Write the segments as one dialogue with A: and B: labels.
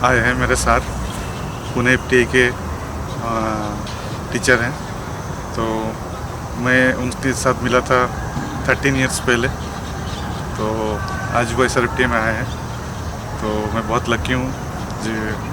A: आए हैं मेरे साथ, पुणे एफटीआई के टीचर हैं। तो मैं उनके साथ मिला था 13 इयर्स पहले। तो आज वो SRFTI में आए हैं, तो मैं बहुत लकी हूँ जो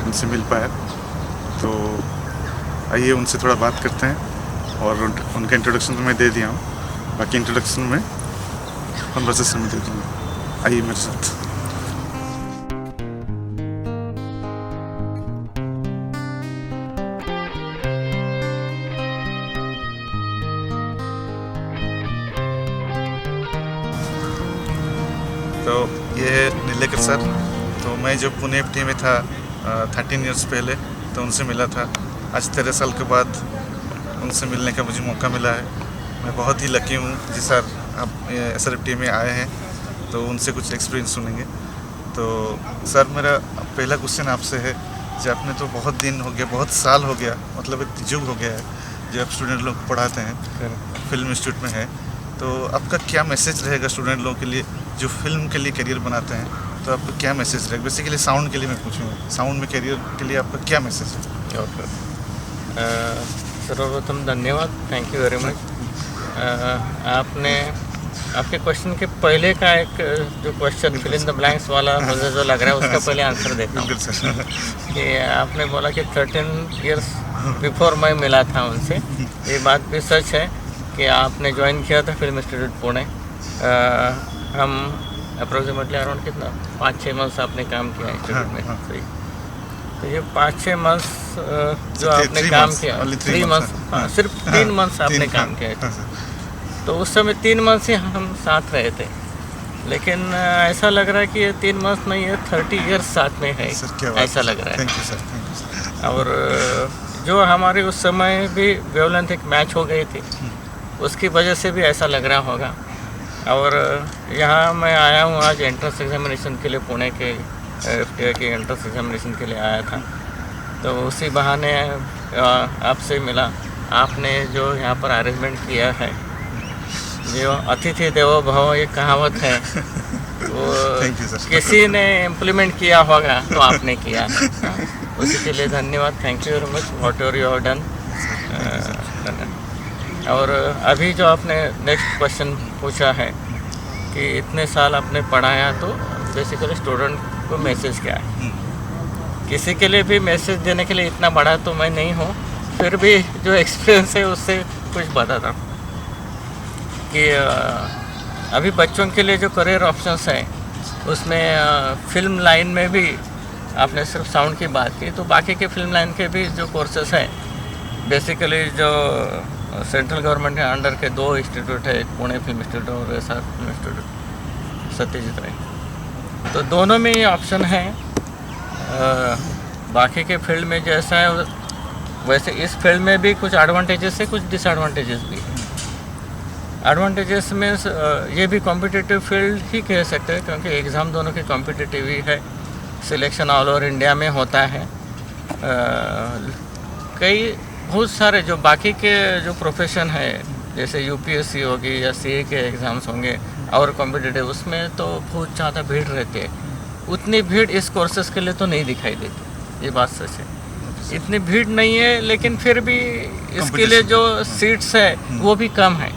A: उनसे मिल पाया। तो आइए उनसे थोड़ा बात करते हैं, और उनका इंट्रोडक्शन तो मैं दे दिया हूँ, बाकी इंट्रोडक्शन में कन्वर्सेशन में दे दूँगा। आइए मेरे साथ। तो ये है नीलेकर सर। तो मैं जो पुणे एफटीआई में था 13 इयर्स पहले, तो उनसे मिला था। आज 13 साल के बाद उनसे मिलने का मुझे मौका मिला है। मैं बहुत ही लकी हूँ जी सर, आप SRFTI में आए हैं, तो उनसे कुछ एक्सपीरियंस सुनेंगे। तो सर, मेरा पहला क्वेश्चन आपसे है, जो आपने तो बहुत दिन हो गया, बहुत साल हो गया, मतलब एक युग हो गया है जो आप स्टूडेंट लोग को पढ़ाते हैं, फिल्म इंस्टीट्यूट में है। तो आपका क्या मैसेज रहेगा स्टूडेंट लोगों के लिए जो फिल्म के लिए करियर बनाते हैं? तो आपका क्या मैसेज रहेगा? बेसिकली साउंड के लिए मैं पूछूँगा, साउंड में करियर के लिए आपका क्या मैसेज है?
B: ओके, सर्वप्रथम धन्यवाद, थैंक यू वेरी मच। आपके क्वेश्चन के पहले का एक जो question fill in the blanks वाला मुझे जो लग रहा है उसका पहले आंसर देता हूँ कि आपने बोला कि 13 इयर्स बिफोर मैं मिला था उनसे। ये बात भी सच है कि आपने ज्वाइन किया था फिल्म इंस्टीट्यूट पुणे। हम अप्रोक्सीमेटली अराउंड कितना 5-6 मंथ्स आपने काम किया इंस्टीट्यूट में। सही। तो ये 5-6 मंथ्स जो आपने काम किया, 3 मंथ्स, सिर्फ 3 मंथ्स आपने काम किया। तो उस समय 3 मंथ्स ही हम साथ रहे थे, लेकिन ऐसा लग रहा है कि ये 3 मंथ्स नहीं है, 30 इयर्स साथ में है, ऐसा लग रहा है।
A: Thank you sir.
B: और जो हमारी उस समय भी वेवलेंथ एक मैच हो गई थी, उसकी वजह से भी ऐसा लग रहा होगा। और यहाँ मैं आया हूँ आज एंट्रेंस एग्जामिनेशन के लिए, पुणे के FTI के एंट्रेंस एग्जामिनेशन के लिए आया था। तो उसी बहाने आपसे मिला। आपने जो यहाँ पर अरेंजमेंट किया है, जो अतिथि देवो भव एक कहावत है, वो किसी ने इम्प्लीमेंट किया होगा तो आपने किया है। उसी के लिए धन्यवाद, thank you very much, what ever you have done. और अभी जो आपने नेक्स्ट क्वेश्चन पूछा है कि इतने साल आपने पढ़ाया, तो बेसिकली स्टूडेंट को मैसेज क्या है? किसी के लिए भी मैसेज देने के लिए इतना बड़ा तो मैं नहीं हूँ, फिर भी जो एक्सपीरियंस है उससे कुछ बताता हूँ कि अभी बच्चों के लिए जो करियर ऑप्शंस हैं उसमें फिल्म लाइन में भी आपने सिर्फ साउंड की बात की, तो बाकी के फिल्म लाइन के भी जो कोर्सेस हैं, बेसिकली जो सेंट्रल गवर्नमेंट के अंडर के 2 इंस्टीट्यूट है, एक पुणे फिल्म इंस्टीट्यूट और ऐसा फिल्म इंस्टीट्यूट सत्यजीत रे, तो दोनों में ये ऑप्शन है। बाकी के फील्ड में जैसा है वैसे इस फील्ड में भी कुछ एडवांटेजेस है, कुछ डिसएडवांटेजेस भी है। एडवांटेजेस में ये भी कॉम्पिटिटिव फील्ड ही कह सकते हैं, क्योंकि एग्ज़ाम दोनों की कॉम्पिटिटिव ही है, सिलेक्शन ऑल ओवर इंडिया में होता है। कई बहुत सारे जो बाकी के जो प्रोफेशन है, जैसे UPSC होगी या CA के एग्ज़ाम्स होंगे और कॉम्पिटिटिव, उसमें तो बहुत ज़्यादा भीड़ रहती है। उतनी भीड़ इस कोर्सेज़ के लिए तो नहीं दिखाई देती, ये बात सच है। इतनी भीड़ नहीं है, लेकिन फिर भी इसके लिए जो सीट्स है वो भी कम है।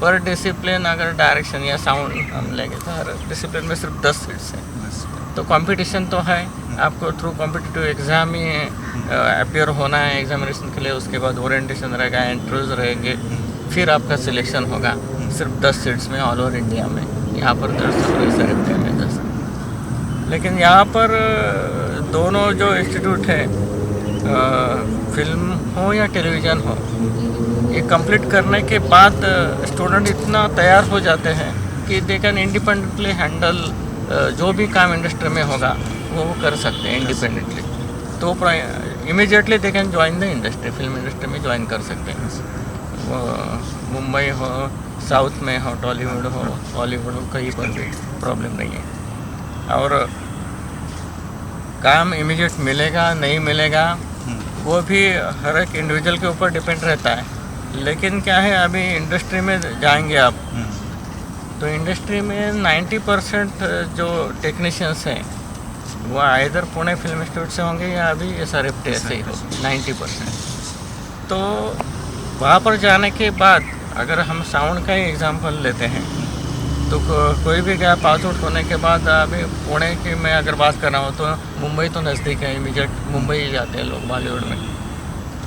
B: पर डिसिप्लिन अगर डायरेक्शन या साउंड हम लेंगे तो हर डिसिप्लिन में सिर्फ 10 सीट्स हैं। तो कंपटीशन तो है, आपको थ्रू कॉम्पिटिटिव एग्ज़ाम ही अपीयर होना है एग्जामिनेशन के लिए। उसके बाद ओरिएंटेशन रहेगा, इंटरव्यूज रहेंगे, फिर आपका सिलेक्शन होगा सिर्फ 10 सीट्स में ऑल ओवर इंडिया में। यहाँ पर 10 लेकिन यहाँ पर दोनों जो इंस्टीट्यूट है, फिल्म हो या टेलीविज़न हो, ये कंप्लीट करने के बाद स्टूडेंट इतना तैयार हो जाते हैं कि दे कैन इंडिपेंडेंटली हैंडल जो भी काम इंडस्ट्री में होगा वो कर सकते हैं इंडिपेंडेंटली। तो immediately they can join the industry, film industry में ज्वाइन कर सकते हैं। वो मुंबई हो, साउथ में हो, टॉलीवुड हो, बॉलीवुड हो, कहीं पर भी प्रॉब्लम नहीं है। और काम इमीडिएट मिलेगा नहीं मिलेगा वो भी हर एक इंडिविजुअल के ऊपर डिपेंड रहता है। लेकिन क्या है, अभी इंडस्ट्री में जाएंगे आप तो इंडस्ट्री में 90% जो टेक्नीशियंस हैं वो आइधर पुणे फिल्म इंस्टीट्यूट से होंगे या अभी SRFT से ही हो 90%। तो वहाँ पर जाने के बाद अगर हम साउंड का ही एग्जांपल लेते हैं तो कोई भी गया पास आउट होने के बाद अभी पुणे की मैं अगर बात कर रहा हूँ तो मुंबई तो नज़दीक है, इमीडिएट मुंबई ही जाते हैं लोग बॉलीवुड में।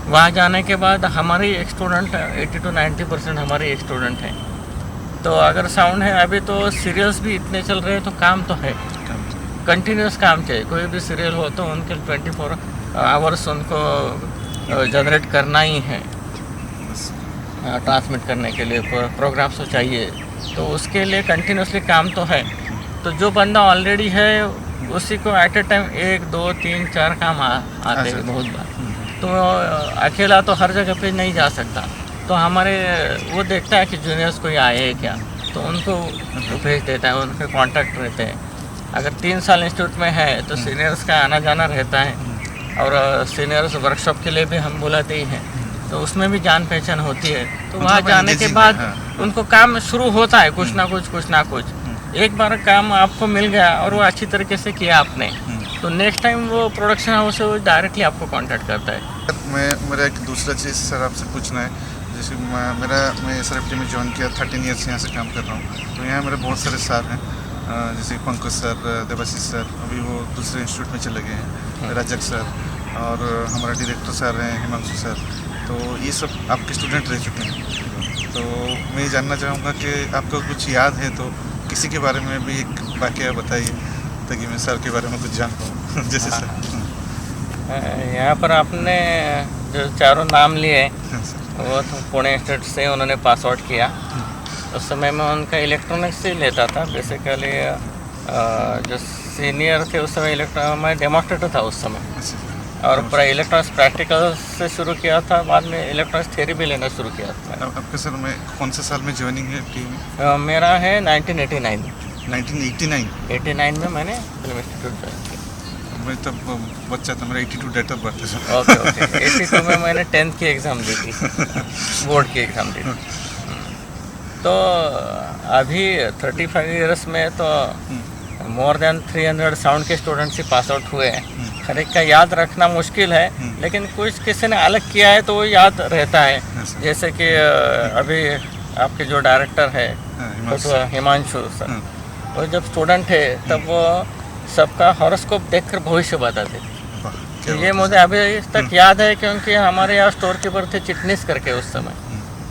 B: वहाँ जाने के बाद हमारे एक स्टूडेंट 80 to 90% हमारे एक स्टूडेंट हैं। तो अगर साउंड है अभी तो सीरियल्स भी इतने चल रहे हैं तो काम तो है, कंटिन्यूस काम चाहिए। कोई भी सीरियल हो तो उनके 24 आवर्स उनको जनरेट करना ही है, ट्रांसमिट करने के लिए प्रोग्राम्स तो चाहिए, तो उसके लिए कंटिन्यूसली काम तो है। तो जो बंदा ऑलरेडी है उसी को एट ए टाइम 1 2 3 4 काम आते हैं बहुत बार। तो अकेला तो हर जगह पे नहीं जा सकता, तो हमारे वो देखता है कि जूनियर्स कोई आए हैं क्या, तो उनको भेज देता है, उनके कांटेक्ट रहते हैं। अगर 3 साल इंस्टीट्यूट में है तो सीनियर्स का आना जाना रहता है, और सीनियर्स वर्कशॉप के लिए भी हम बुलाते ही हैं, तो उसमें भी जान पहचान होती है। तो वहाँ जाने के बाद उनको काम शुरू होता है, कुछ ना कुछ। एक बार काम आपको मिल गया और वो अच्छी तरीके से किया आपने, तो नेक्स्ट टाइम वो प्रोडक्शन हाउस से वो डायरेक्टली आपको कांटेक्ट करता है।
A: मेरा एक दूसरा चीज़ सर आपसे पूछना है, जैसे मैं SRFT में ज्वाइन किया, 13 ईयर्स यहाँ से काम कर रहा हूँ। तो यहाँ मेरे बहुत सारे सर हैं, जैसे पंकज सर, देवाशीष सर, अभी वो दूसरे इंस्टीट्यूट में चले गए हैं, राजक सर, और हमारा डायरेक्टर सर हैं हिमांशु सर। तो ये सब आपके स्टूडेंट रह चुके हैं। तो मैं ये जानना चाहूँगा कि आपको कुछ याद है तो किसी के बारे में भी एक वाकया बताइए, ताकि मैं सर के बारे में कुछ जान पाऊँ। जैसे सर
B: यहाँ पर आपने जो चारों नाम लिए वो तो पुणे इंस्टीट्यूट से उन्होंने पास आउट किया। उस समय में उनका इलेक्ट्रॉनिक्स से लेता था बेसिकली। जो सीनियर थे उस समय मैं डेमोन्स्ट्रेटर था उस समय, और पूरा इलेक्ट्रॉनिक्स प्रैक्टिकल से शुरू किया था, बाद में इलेक्ट्रॉनिक्स थ्योरी भी लेना शुरू किया था।
A: आपके सर में कौन से साल में ज्वाइनिंग है टीम?
B: मेरा है 1989
A: 1989
B: में मैंने फिल्म इंस्टीट्यूट ज्वाइन किया।
A: मैं तब बच्चा था, मेरा 82 डेट ऑफ बर्थ है।
B: ओके 82 में मैंने 10th की एग्ज़ाम दी थी, बोर्ड की एग्ज़ाम दी थी। तो अभी 35 ईयर्स में तो मोर देन 300 साउंड के स्टूडेंट्स ही पास आउट हुए हैं। हर एक का याद रखना मुश्किल है, लेकिन कुछ किसी ने अलग किया है तो वो याद रहता है। जैसे कि अभी आपके जो डायरेक्टर है हिमांशु सर, वो जब स्टूडेंट थे तब वो सबका हॉरोस्कोप देखकर भविष्य बताते थे। तो ये मुझे अभी तक याद है, क्योंकि हमारे यहाँ स्टोर कीपर थे चिटनीस करके उस समय,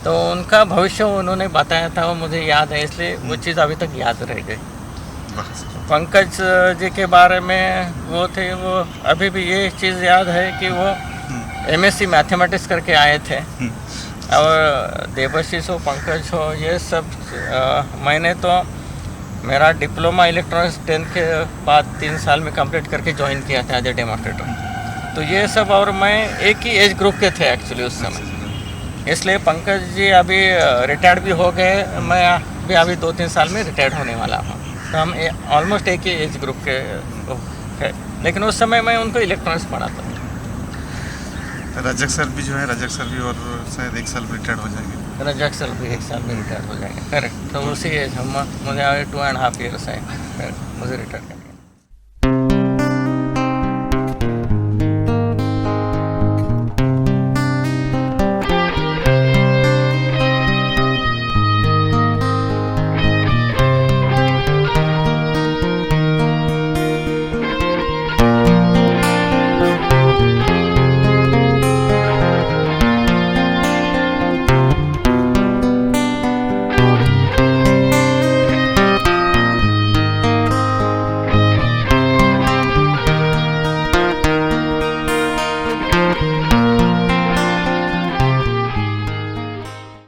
B: तो उनका भविष्य उन्होंने बताया था, वो मुझे याद है, इसलिए वो चीज़ अभी तक याद रह गई। पंकज जी के बारे में वो थे, वो अभी भी ये चीज़ याद है कि वो MSc मैथमेटिक्स करके आए थे। और देवाशीष हो, पंकज हो, ये सब मैंने तो मेरा डिप्लोमा इलेक्ट्रॉनिक्स 10th के बाद 3 साल में कंप्लीट करके ज्वाइन किया था एज ए डेमोन्स्ट्रेटर। तो ये सब और मैं एक ही एज ग्रुप के थे एक्चुअली उस समय, इसलिए पंकज जी अभी रिटायर्ड भी हो गए, मैं भी अभी 2-3 साल में रिटायर्ड होने वाला हूँ। तो हम ऑलमोस्ट एक ही एज ग्रुप के है, लेकिन उस समय मैं उनको इलेक्ट्रॉनिक्स पढ़ाता था।
A: रजक सर भी जो है, रजक सर भी और शायद 1 साल में रिटायर्ड हो जाएंगे।
B: रजक सर भी 1 साल में रिटायर्ड हो जाएंगे, करेक्ट। तो उसी एज मुझे 2.5 ईयर्स है मुझे रिटायर्ड